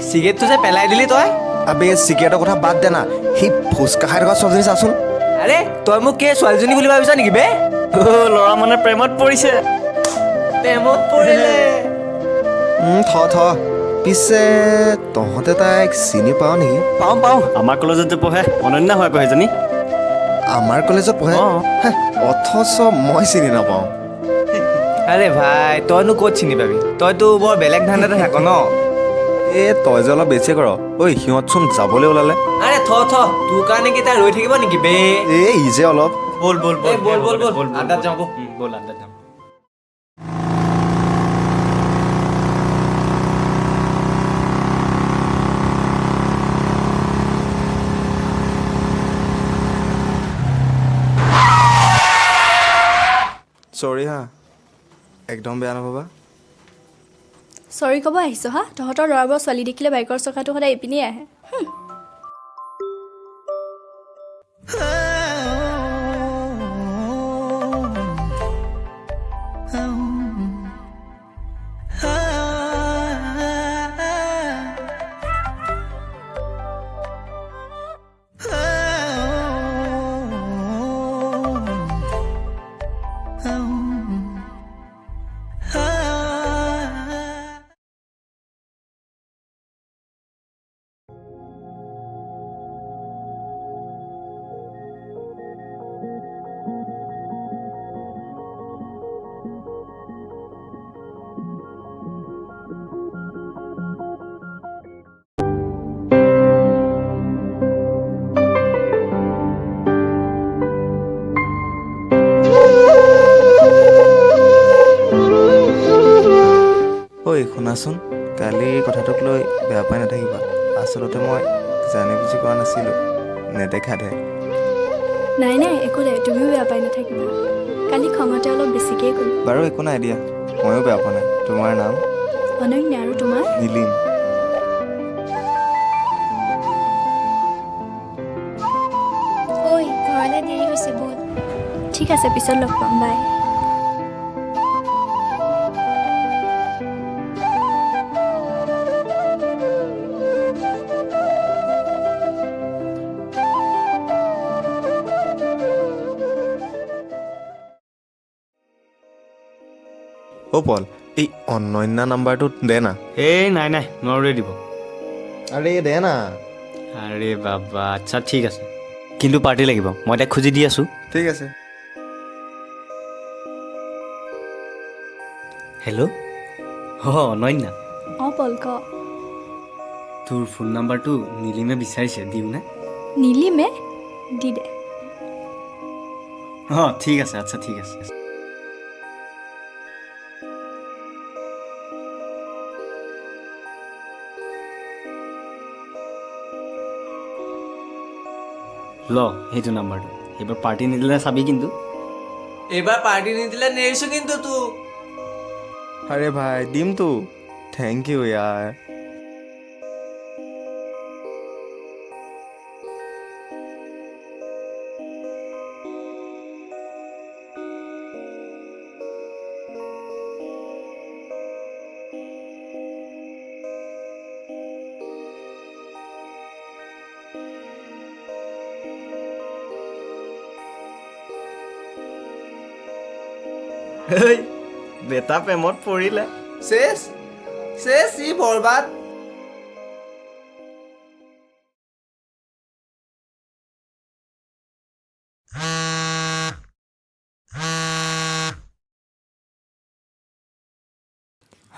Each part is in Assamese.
চিগাৰেটটো যে পেলাই দিলি তই। আবে চিগাৰেটৰ কথা বাদ দে না, সি ফুচকা খাই থকা ছোৱালীজনী চাচোন। আৰে তই মোক কি ছোৱালীজনী বুলি ভাবিছ নেকি বে? ল'ৰা মানে প্ৰেমত পৰিছে। প্ৰেমত পৰিলে। থ পিছে তহঁতে তাইক চিনি পাৱ নেকি? পাওঁ আমাৰ কলেজত যে পঢ়ে অনন্যা হয় আকৌ সেইজনী। আমাৰ কলেজত পঢ়ে? হে, অথচ মই চিনি নাপাওঁ। আৰে ভাই তইনো ক'ত চিনি পাবি, তইতো বৰ বেলেগ ধান্দাতে থাক ন। তই যে অলপ বেছি কৰ। ঐ সিহঁতচোন যাবলৈ ওলালে। আৰে থ তোৰ কাৰণে কি তাই ৰৈ থাকিব নেকি বে? ই যে অলপ বল আড্ডাত যাওঁ ব'ল আড্ডাত যাওঁ। চৰি হা, একদম বেয়া নাপাবা। চৰি ক'ব আহিছ হা? তহঁতৰ ল'ৰাবোৰৰ ছোৱালী দেখিলে বাইকৰ চকাটো সদায় ইপিনেই আহে। ঐ শুনাচোন, কালি কথাটোক লৈ বেয়া পাই নাথাকিবা। আচলতে মই জানি বুজি কৰা নাছিলোঁ, নেদেখাতহে। নাই একো নাই, তুমিও বেয়া পাই নাথাকিবা। কালি খঙতে অলপ বেছিকেই ক'লো। বাৰু একো নাই দিয়া, ময়ো বেয়া পোৱা নাই। তোমাৰ নাম? অনন্যা, আৰু তোমাৰ? নীলিম। ঐ ঘৰলৈ দেৰি হৈছে বহুত। ঠিক আছে, পিছত লগ পাম, বাই। পল, এই অনন্যা নাম্বাৰটো দে না। নাই নোৱাৰোৱে দিব। আৰে দে না। আৰে বাবা, আচ্ছা ঠিক আছে, কিন্তু পাৰ্টি লাগিব। মই তাইক খুজি দি আছোঁ। ঠিক আছে। হেল্ল' অনন্যা, অঁ পল, ক। তোৰ ফোন নাম্বাৰটো নীলিমে বিচাৰিছে, দিমনে? নীলিমে? দি দে। ঠিক আছে, আচ্ছা ঠিক আছে। সেইটো নাম্বাৰটো। এইবাৰ পাৰ্টি নিদিলে চাবি কিন্তু। এইবাৰ পাৰ্টি নিদিলে নেৰিছো কিন্তু তোক। আৰে ভাই দিমতো, থেংক ইউ ইয়াৰ। বেটা প্ৰেমত পৰিলে। শেষ ই বৰবাদ।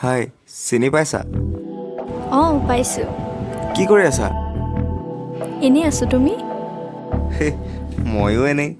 হাই, চিনি পাইছা? অঁ পাইছোঁ। কি কৰি আছা? এনেই আছোঁ, তুমি? ময়ো এনেই।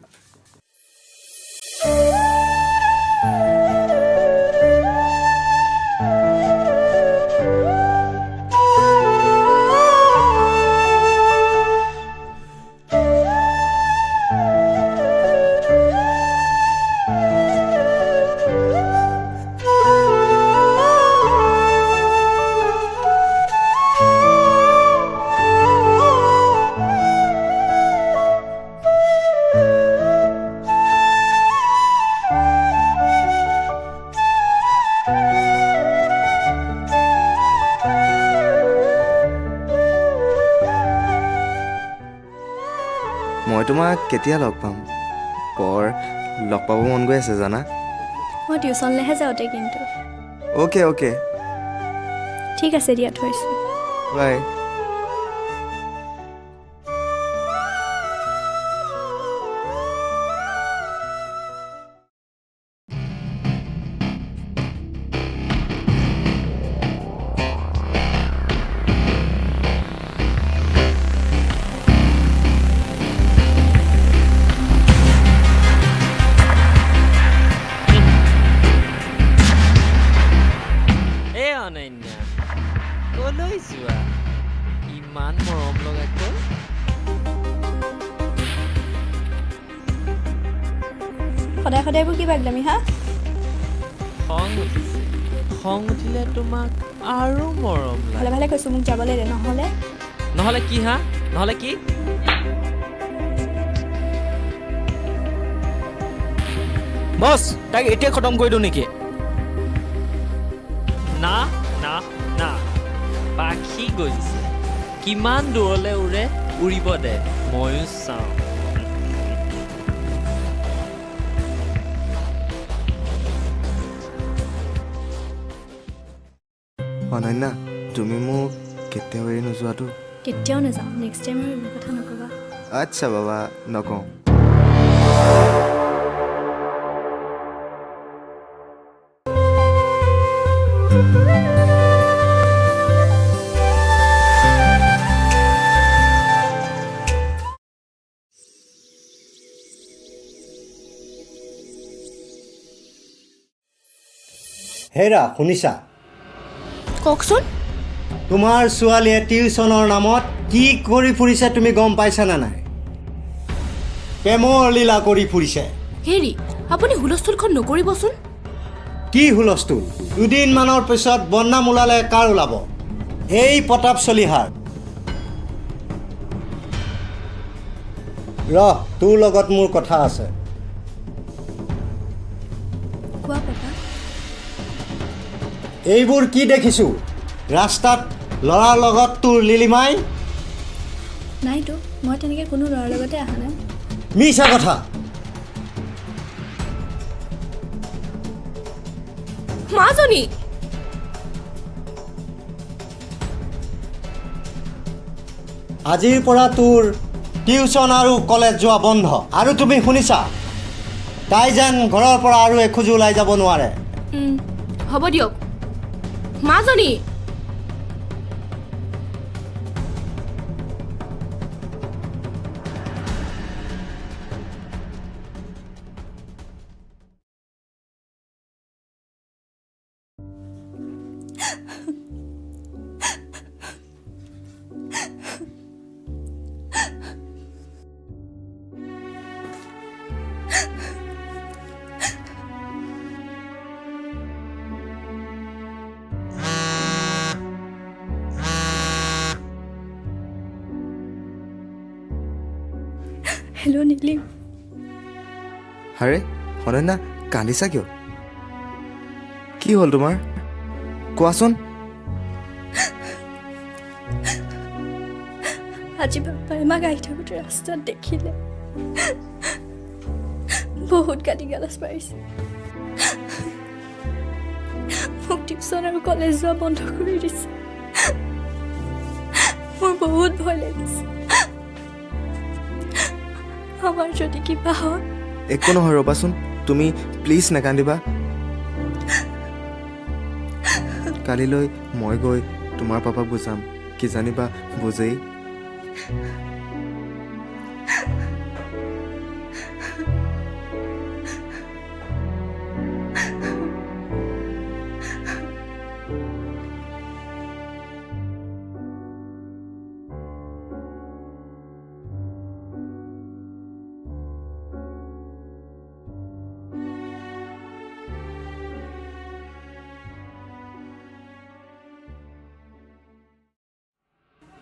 মই তোমাক কেতিয়া লগ পাম বৰ লগ পাব মন গৈ আছে জানা মই টিউচনলৈহে যাওঁতে কিন্তু অ'কে অ'কে ঠিক আছে দিয়া থৈছোঁ বাই এই অনন্যা কলৈ যোৱা ইমান মৰম লগাকৈ সদায় সদায়বোৰ কি পাগলামি হা খং উঠিছে খং উঠিলে তোমাক আৰু মৰম লাগে ভালে ভালে কৈছোঁ মোক যাবলৈ দে নহ'লে নহ'লে কি হা নহ'লে কি বছ তাক এতিয়া খতম কৰি দিওঁ নেকি না না না পাখি গজিছে কিমান দূৰলৈ উৰে উৰিব দে ময়ো চাওঁ অনন্যা তুমি মোক কেতিয়াও এৰি নোযোৱাতো কেতিয়াও নাযাওঁ নেক্সট টাইম আৰু এইবোৰ কথা নক'বা আচ্ছা বাবা নকওঁ হেৰা শুনিছা কওকচোন তোমাৰ ছোৱালীয়ে টিউচনৰ নামত কি কৰি ফুৰিছে তুমি গম পাইছানে নাই প্ৰেমৰ লীলা কৰি ফুৰিছে হেৰি আপুনি হুলস্থুলখন নকৰিবচোন কি হুলস্থুল দুদিনমানৰ পিছত বদনাম ওলালে কাৰ ওলাব এই প্ৰতাপ চলিহাৰ ৰহ তোৰ লগত মোৰ কথা আছে কোৱা পাপা এইবোৰ কি দেখিছোঁ ৰাস্তাত ল'ৰাৰ লগত তোৰ লিলিমাই নাইতো মই তেনেকৈ কোনো ল'ৰাৰ লগতে অহা নাই মিছা কথা মাজনী আজিৰ পৰা তোৰ টিউচন আৰু কলেজ যোৱা বন্ধ আৰু তুমি শুনিছা তাই যেন ঘৰৰ পৰা আৰু এখোজো ওলাই যাব নোৱাৰে হ'ব দিয়ক মাজনী হেল্ল' নীলিম আৰে অনন্যা কান্দিছা কিয় কি হ'ল তোমাৰ কোৱাচোন আজি পাপাই আমাক আহি থাকোঁতে ৰাস্তাত দেখিলে বহুত গালি গালাজ পাৰিছে মোক টিউচন আৰু কলেজ যোৱা বন্ধ কৰি দিছে মোৰ বহুত ভয় লাগিছে আমাৰ যদি কিবা হয় একো নহয় ৰ'বাচোন তুমি প্লিজ নাকান্দিবা কালিলৈ মই গৈ তোমাৰ পাপাক বুজাম কি জানিবা বুজেই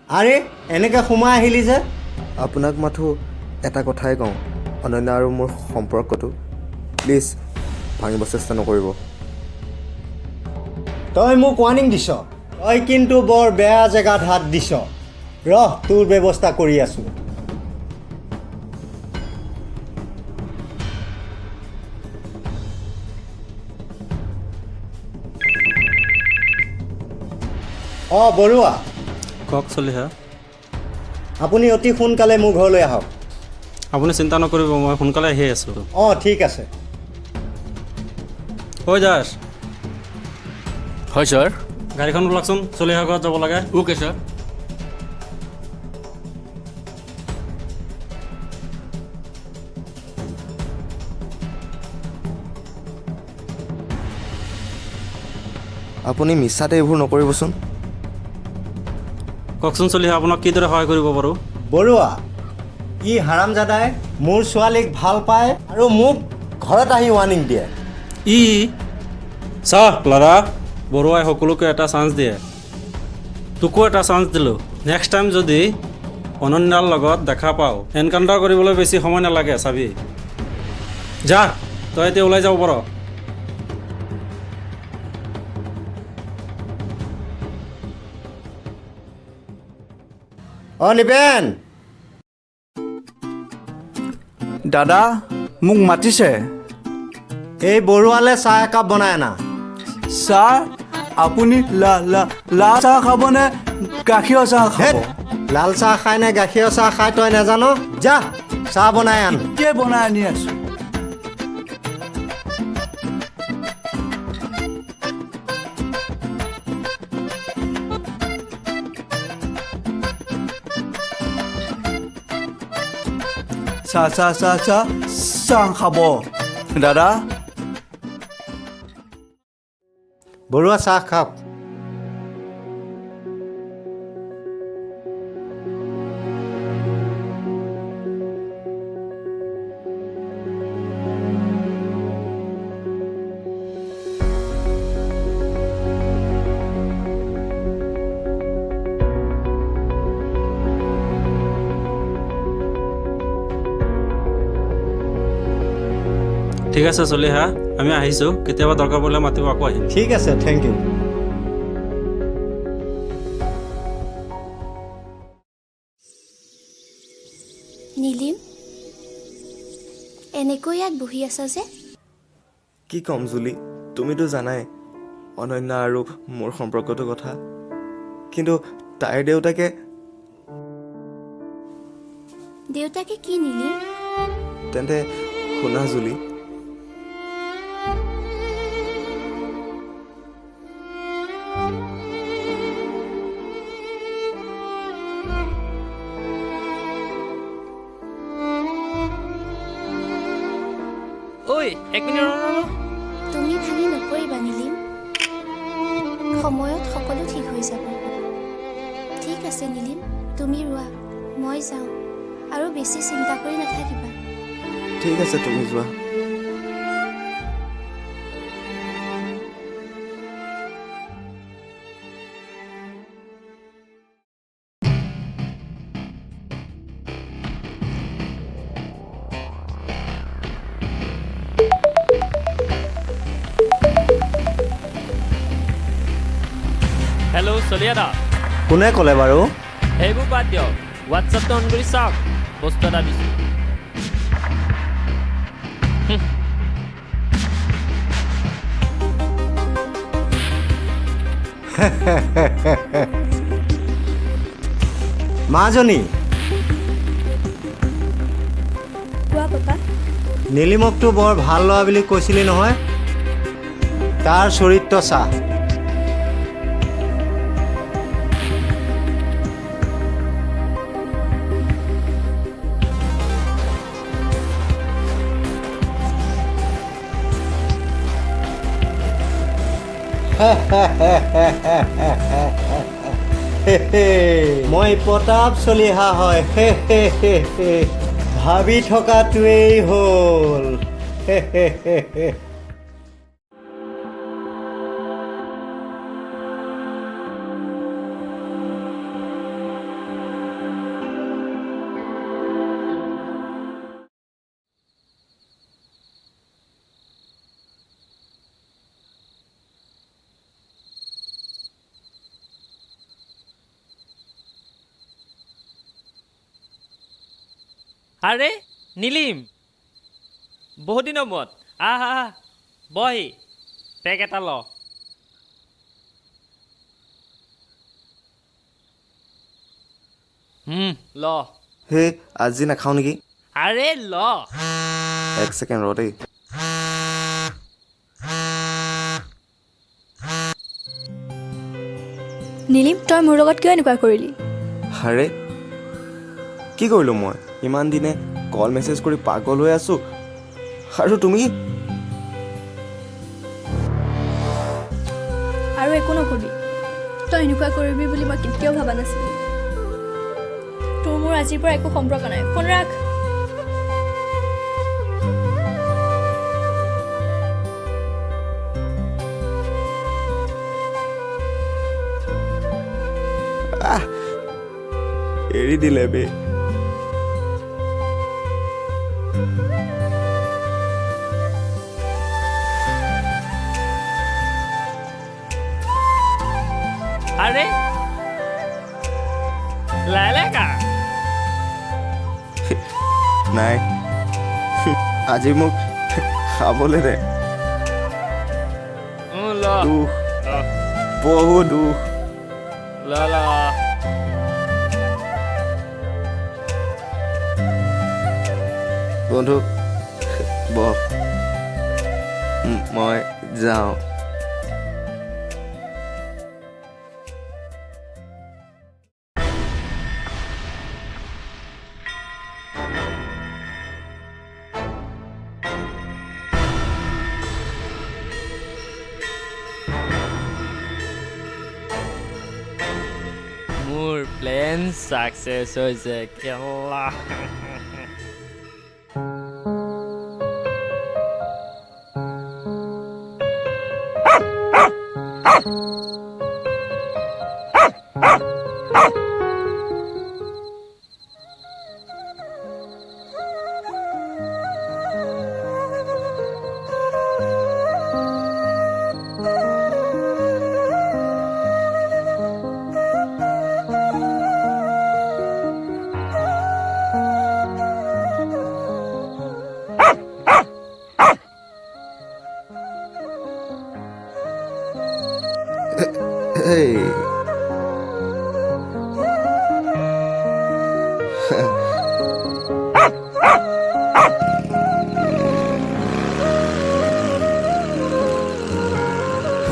আৰে এনেকৈ সোমাই আহিলি যে আপোনাক মাথো এটা কথাই কওঁ অনন্যা আৰু মোৰ সম্পৰ্কটো প্লিজ ভাঙিব চেষ্টা নকৰিব তই মোক ৱাৰ্ণিং দিছ তই কিন্তু বৰ বেয়া জেগাত হাত দিছ ৰহ তোৰ ব্যৱস্থা কৰি আছোঁ অঁ বৰুৱা, কওক চলিহা। আপুনি অতি সোনকালে মোৰ ঘৰলৈ আহক। আপুনি চিন্তা নকৰিব, মই সোনকালে আহি আছোঁ। অঁ ঠিক আছে। কৈ যাছ, হয় ছাৰ। গাড়ীখন ওলাকচোন, চলিহা ঘৰত যাব লাগে। Okay sir. আপুনি মিছাতে এইবোৰ নকৰিবচোন। কওকচোন চলিহা, আপোনাক কিদৰে সহায় কৰিব পাৰোঁ? বৰুৱা, ই হাৰামজাদাই মোৰ ছোৱালীক ভাল পায় আৰু মোক ঘৰত আহি ৱাৰ্ণিং দিয়ে। ই চাহ লাৰা, বৰুৱাই সকলোকে এটা চান্স দিয়ে, তোকো এটা চান্স দিলোঁ। নেক্সট টাইম যদি অনন্যাৰ লগত দেখা পাওঁ, এনকাউণ্টাৰ কৰিবলৈ বেছি সময় নালাগে, চাবি। যা, তই এতিয়া ওলাই যাব পাৰ। অঁ নিপেন, দাদা মোক মাতিছে। এই বৰুৱালৈ চাহ একাপ বনাই আনা। ছাৰ আপুনি লাল চাহ খাবনে গাখীৰৰ চাহ খাব? হেৎ, লাল চাহ খাই নে গাখীৰৰ চাহ খাই তই নাজান? যা চাহ বনাই আন। এতিয়াই বনাই আনি আছোঁ। চাহ খাব দাদা? বৰুৱা চাহ খাওক। ঠিক আছে চলিহা, আমি আহিছোঁ। কেতিয়াবা দৰকাৰ পৰিলে মাতিব, আকৌ আহিম। ঠিক আছে, থেংক ইউ। নীলিম, এনেকৈ ইয়াত বহি আছা যে? কি ক'ম জুলি, তুমিতো জানাই অনন্যা আৰু মোৰ সম্পৰ্কটোৰ কথা। কিন্তু তাইৰ দেউতাকে দেউতাকে কি নীলিম? তেন্তে শুনা জুলি, ঐ এক মিনিট ৰ। তুমি ভাঙি নপৰিবা নীলিম, সময়ত সকলো ঠিক হৈ যাব। ঠিক আছে নীলিম, তুমি ৰোৱা, মই যাওঁ, আৰু বেছি চিন্তা কৰি নাথাকিবা। ঠিক আছে তুমি যোৱা। হেল্ল' চলিয়া দা। কোনে ক'লে বাৰু? সেইবোৰ বাদ দিয়ক, হোৱাটছআপটো অন কৰি চাওক, বস্তু এটা দিছোঁ। মাজনী, কোৱা পাপা। নীলিমকটো বৰ ভাল ল'ৰা বুলি কৈছিলি নহয়, তাৰ চৰিত্ৰ চা। মই প্ৰতাপ চলিহা হয়। ভাবি থকাটোৱেই হ'ল। আৰে নীলিম, বহুত দিনৰ মূৰত। আহ বহি, পেক এটা ল। ল সেই আজি নাখাওঁ নেকি আৰে ল 1 ছেকেণ্ড ৰ দেই নীলিম তই মোৰ লগত কিয় এনেকুৱা কৰিলি আৰে কি কৰিলোঁ মই ইমান দিনে কল মেছেজ কৰি পাগল হৈ আছোঁ আৰু তুমি আৰু একো নকবি তই এনেকুৱা কৰিবি বুলি মই কেতিয়াও ভবা নাছিলোঁ তোৰ মোৰ আজিৰ পৰা একো সম্পৰ্ক নাই ফোন ৰাখ এৰি দিলে বে আৰে লাইলে কা নাই আজি মোক খাবলৈ দে ল দুখ বহুত দুখ ল ল বন্ধু বহ মই যাওঁ মোৰ প্লেন ছাকচেছ হৈছে কেলা Hey.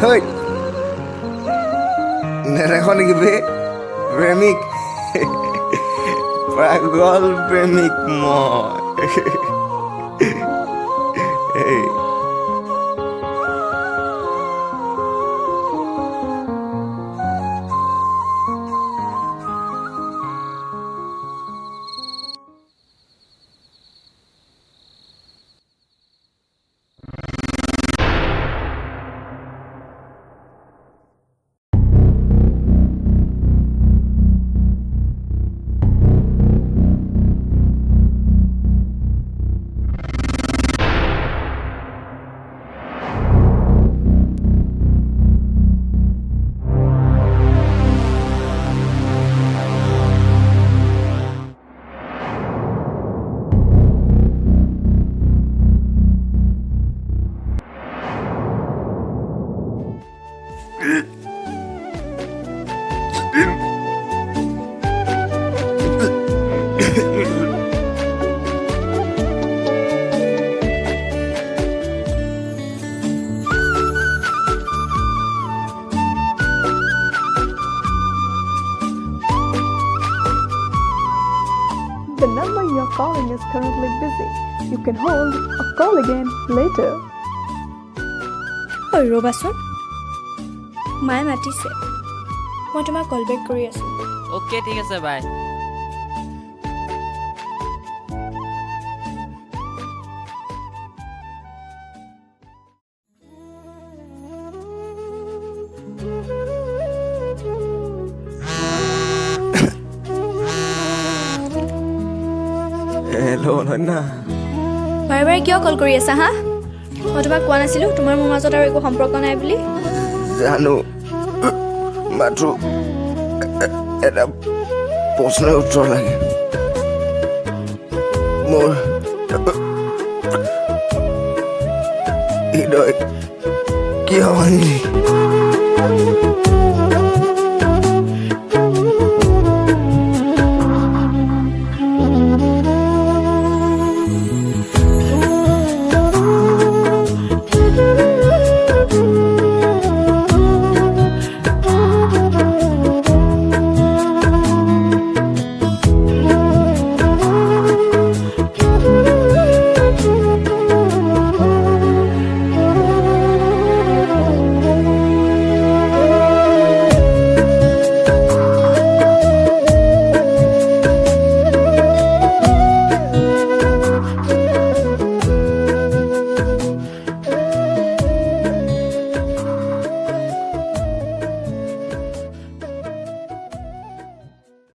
Hey. Nerekho নেকি বে প্ৰেমিক পাগল প্ৰেমিক মই hey. The number you're calling is currently busy. You can hold or call again later. ঐ ৰ'বাচোন মায়ে মাতিছে মই তোমাক কল বেক কৰি আছোঁ অ'কে ঠিক আছে বাই হেল্ল' অনন্যা বাৰে বাৰে কিয় কল কৰি আছা হা মই তোমাক কোৱা নাছিলোঁ তোমাৰ মোৰ মাজত আৰু একো সম্পৰ্ক নাই বুলি জানো মাত্ৰ এটা প্ৰশ্নৰ উত্তৰ লাগে মোৰ হৃদয় কিয় ভাঙিলি